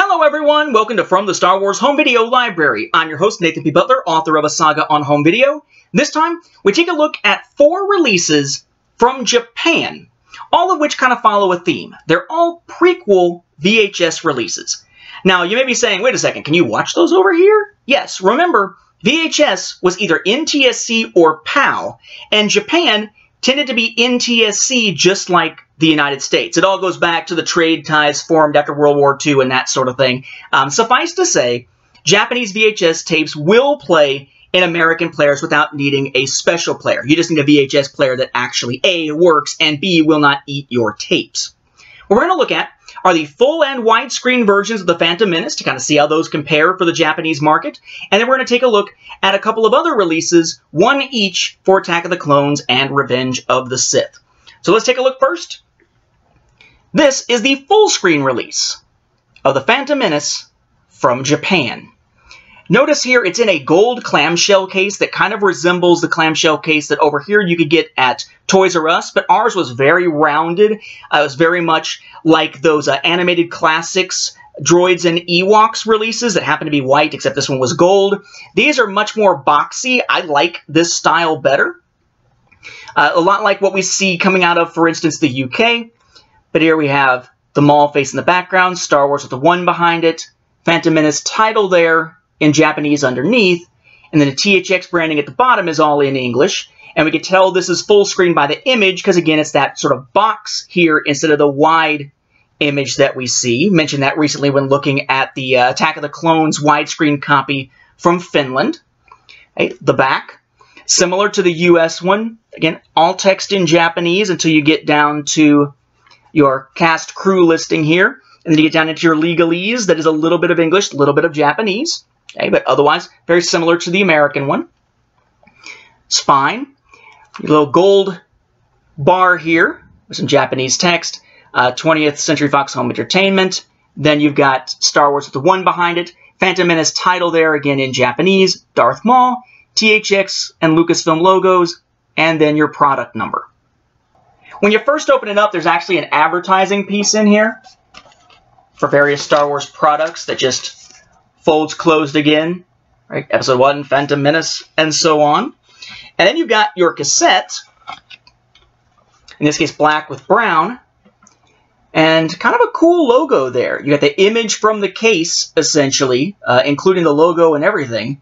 Hello everyone, welcome to From the Star Wars Home Video Library. I'm your host, Nathan P. Butler, author of A Saga on Home Video. This time, we take a look at 4 releases from Japan, all of which kind of follow a theme. They're all prequel VHS releases. Now, you may be saying, wait a second, can you watch those over here? Yes, remember, VHS was either NTSC or PAL, and Japan tended to be NTSC just like the United States. It all goes back to the trade ties formed after World War II and that sort of thing. Suffice to say, Japanese VHS tapes will play in American players without needing a special player. You just need a VHS player that actually A, works, and B, will not eat your tapes. What we're going to look at are the full and widescreen versions of The Phantom Menace to kind of see how those compare for the Japanese market. And then we're going to take a look at a couple of other releases, one each for Attack of the Clones and Revenge of the Sith. So let's take a look first. This is the full screen release of The Phantom Menace from Japan. Notice here it's in a gold clamshell case that kind of resembles the clamshell case that over here you could get at Toys R Us, but ours was very rounded. It was very much like those animated classics, Droids and Ewoks releases that happen to be white, except this one was gold. These are much more boxy. I like this style better. A lot like what we see coming out of, for instance, the UK. But here we have the Maul face in the background, Star Wars with the 1 behind it, Phantom Menace title there in Japanese underneath, and then the THX branding at the bottom is all in English. And we can tell this is full screen by the image, because again, it's that sort of box here instead of the wide image that we see. Mentioned that recently when looking at the Attack of the Clones widescreen copy from Finland. Okay, the back, similar to the US one. Again, all text in Japanese until you get down to your cast crew listing here. And then you get down into your legalese. That is a little bit of English, a little bit of Japanese. Okay, but otherwise, very similar to the American one. Spine. Your little gold bar here with some Japanese text. 20th Century Fox Home Entertainment. Then you've got Star Wars with the 1 behind it. Phantom Menace title there, again in Japanese. Darth Maul, THX and Lucasfilm logos, and then your product number. When you first open it up, there's actually an advertising piece in here for various Star Wars products that just folds closed again. Right? Episode 1, Phantom Menace, and so on. And then you've got your cassette, in this case black with brown, and kind of a cool logo there. You got the image from the case, essentially, including the logo and everything.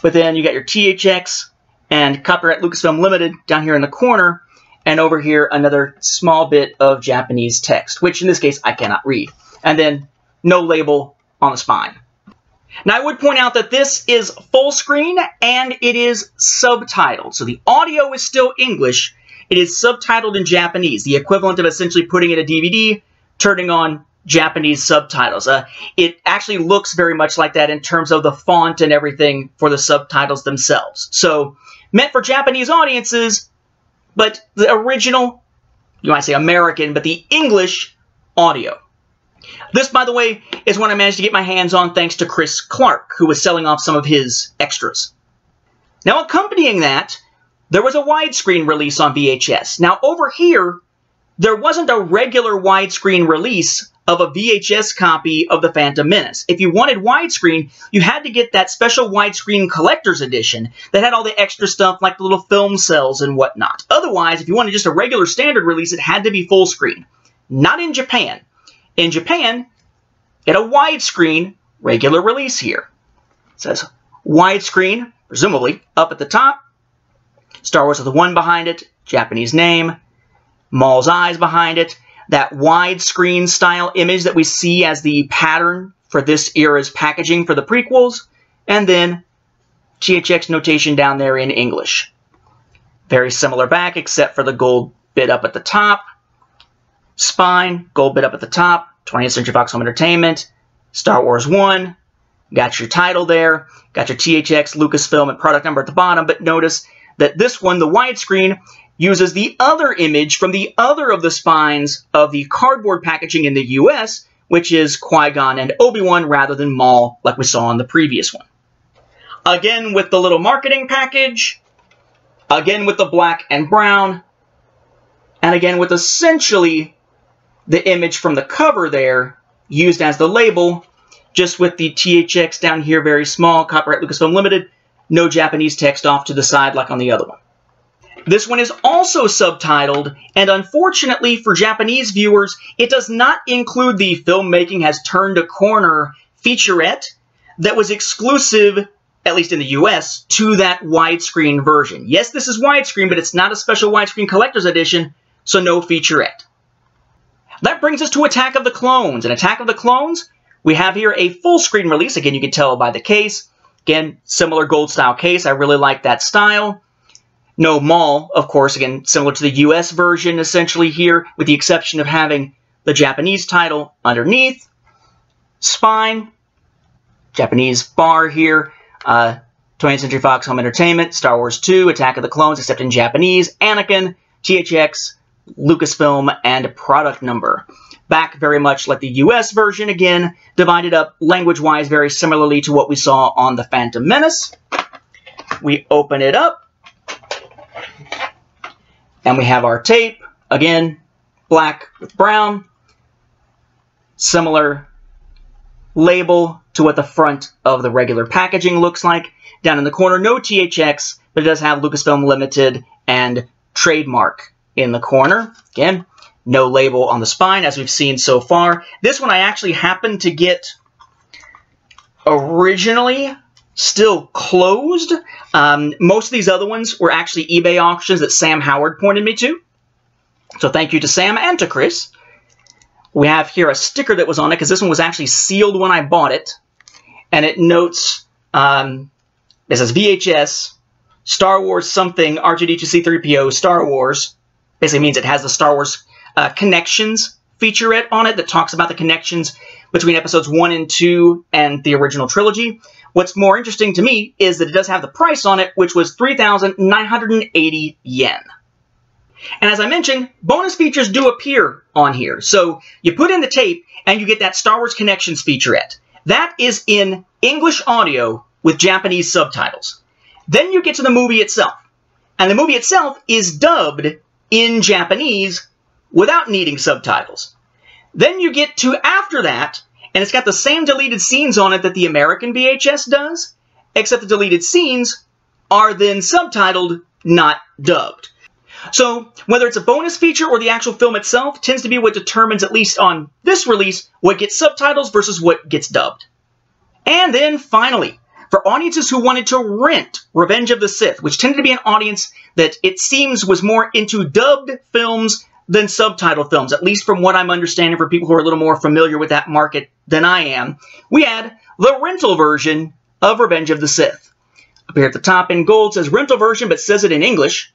But then you got your THX and Copyright Lucasfilm Limited down here in the corner, and over here another small bit of Japanese text, which in this case I cannot read. And then no label on the spine. Now I would point out that this is full screen and it is subtitled. So the audio is still English. It is subtitled in Japanese, the equivalent of essentially putting in a DVD, turning on Japanese subtitles. It actually looks very much like that in terms of the font and everything for the subtitles themselves. So meant for Japanese audiences, but the original, you might say American, but the English audio. This, by the way, is one I managed to get my hands on thanks to Chris Clark, who was selling off some of his extras. Now, accompanying that, there was a widescreen release on VHS. Now, over here, there wasn't a regular widescreen release of a VHS copy of The Phantom Menace. If you wanted widescreen, you had to get that special widescreen collector's edition that had all the extra stuff like the little film cells and whatnot. Otherwise, if you wanted just a regular standard release, it had to be full screen. Not in Japan. In Japan, get a widescreen regular release here. It says widescreen, presumably, up at the top. Star Wars with the 1 behind it, Japanese name, Maul's eyes behind it, that widescreen style image that we see as the pattern for this era's packaging for the prequels, and then THX notation down there in English. Very similar back, except for the gold bit up at the top. Spine, gold bit up at the top, 20th Century Fox Home Entertainment, Star Wars 1, got your title there, got your THX, Lucasfilm, and product number at the bottom, but notice that this one, the widescreen, uses the other image from the other of the spines of the cardboard packaging in the US, which is Qui-Gon and Obi-Wan rather than Maul like we saw in the previous one. Again with the little marketing package, again with the black and brown, and again with essentially the image from the cover there used as the label just with the THX down here, very small, copyright Lucasfilm Limited, no Japanese text off to the side like on the other one. This one is also subtitled, and unfortunately for Japanese viewers, it does not include the Filmmaking Has Turned a Corner featurette that was exclusive, at least in the US, to that widescreen version. Yes, this is widescreen, but it's not a special widescreen collector's edition, so no featurette. That brings us to Attack of the Clones. In Attack of the Clones, we have here a full screen release. Again, you can tell by the case. Again, similar gold style case. I really like that style. No maul, of course, again, similar to the US version essentially here, with the exception of having the Japanese title underneath. Spine, Japanese bar here, 20th Century Fox Home Entertainment, Star Wars 2, Attack of the Clones, except in Japanese, Anakin, THX, Lucasfilm, and product number. Back very much like the US version, again, divided up language-wise very similarly to what we saw on the Phantom Menace. We open it up, and we have our tape, again, black with brown, similar label to what the front of the regular packaging looks like. Down in the corner, no THX, but it does have Lucasfilm Limited and trademark in the corner. Again, no label on the spine, as we've seen so far. This one I actually happened to get originally still closed. Most of these other ones were actually eBay auctions that Sam Howard pointed me to. So thank you to Sam and to Chris. We have here a sticker that was on it, because this one was actually sealed when I bought it. And it notes, it says VHS, Star Wars something, R2-D2 C3PO, Star Wars. Basically means it has the Star Wars Connections featurette on it that talks about the connections between episodes 1 and 2 and the original trilogy. What's more interesting to me is that it does have the price on it, which was 3,980 yen. And as I mentioned, bonus features do appear on here. So you put in the tape and you get that Star Wars Connections featurette. That is in English audio with Japanese subtitles. Then you get to the movie itself. And the movie itself is dubbed in Japanese without needing subtitles. Then you get to after that, and it's got the same deleted scenes on it that the American VHS does, except the deleted scenes are then subtitled, not dubbed. So whether it's a bonus feature or the actual film itself tends to be what determines, at least on this release, what gets subtitles versus what gets dubbed. And then finally, for audiences who wanted to rent Revenge of the Sith, which tended to be an audience that it seems was more into dubbed films than subtitled films, at least from what I'm understanding for people who are a little more familiar with that market than I am, we had the rental version of Revenge of the Sith. Up here at the top in gold says rental version, but says it in English.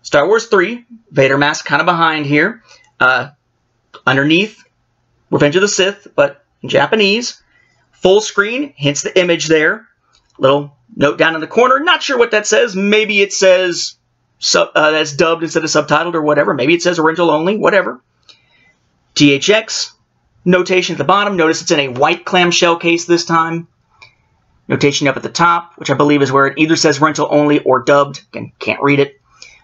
Star Wars 3, Vader mask kind of behind here. Underneath, Revenge of the Sith, but in Japanese. Full screen, hence the image there. Little note down in the corner. Not sure what that says. Maybe it says that's dubbed instead of subtitled or whatever. Maybe it says rental only, whatever. THX notation at the bottom. Notice it's in a white clamshell case this time. Notation up at the top, which I believe is where it either says rental only or dubbed. Again, can't read it.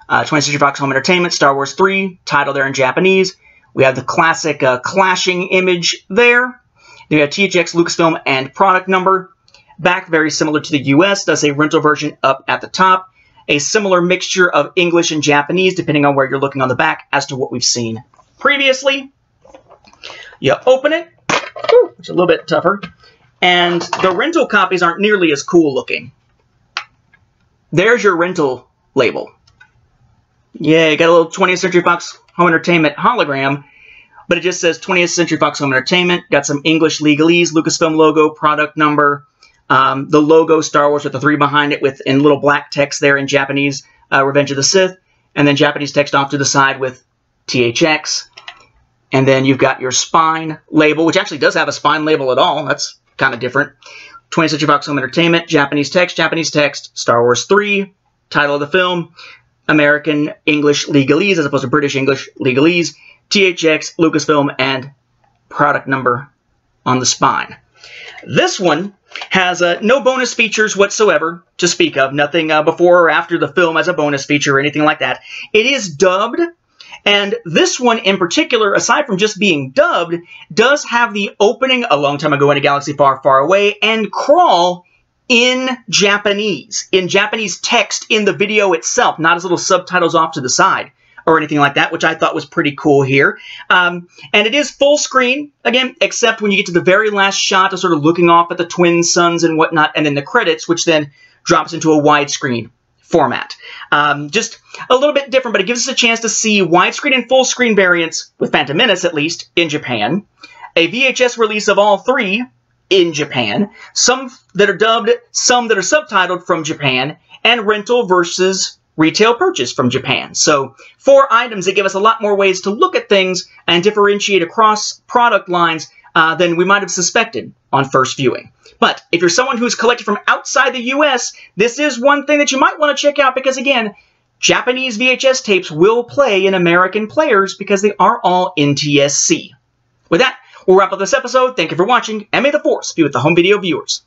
20th Century Fox Home Entertainment, Star Wars 3, title there in Japanese. We have the classic clashing image there. We have THX, Lucasfilm, and product number. Back, very similar to the US, does a rental version up at the top. A similar mixture of English and Japanese, depending on where you're looking on the back, as to what we've seen previously. You open it. Whew, it's a little bit tougher. And the rental copies aren't nearly as cool looking. There's your rental label. Yeah, you got a little 20th Century Fox Home Entertainment hologram, but it just says 20th Century Fox Home Entertainment. Got some English legalese, Lucasfilm logo, product number, the logo Star Wars with the 3 behind it with in little black text there in Japanese, Revenge of the Sith, and then Japanese text off to the side with THX. And then you've got your spine label, which actually does have a spine label at all. That's kind of different. 20th Century Fox Home Entertainment, Japanese text, Star Wars 3, title of the film, American English legalese as opposed to British English legalese, THX, Lucasfilm, and product number on the spine. This one has no bonus features whatsoever to speak of. Nothing before or after the film as a bonus feature or anything like that. It is dubbed, And this one in particular, aside from just being dubbed, does have the opening a long time ago in a galaxy far, far away and crawl in Japanese text in the video itself, not as little subtitles off to the side or anything like that, which I thought was pretty cool here. And it is full screen, again, except when you get to the very last shot of sort of looking off at the twin suns and whatnot, and then the credits, which then drops into a widescreen format. Just a little bit different, but it gives us a chance to see widescreen and full screen variants, with Phantom Menace at least, in Japan. A VHS release of all three in Japan. Some that are dubbed, some that are subtitled from Japan, and rental versus retail purchase from Japan. So 4 items that give us a lot more ways to look at things and differentiate across product lines than we might have suspected on first viewing. But if you're someone who's collected from outside the US, this is one thing that you might want to check out because, again, Japanese VHS tapes will play in American players because they are all NTSC. With that, we'll wrap up this episode. Thank you for watching, and may the Force be with the home video viewers.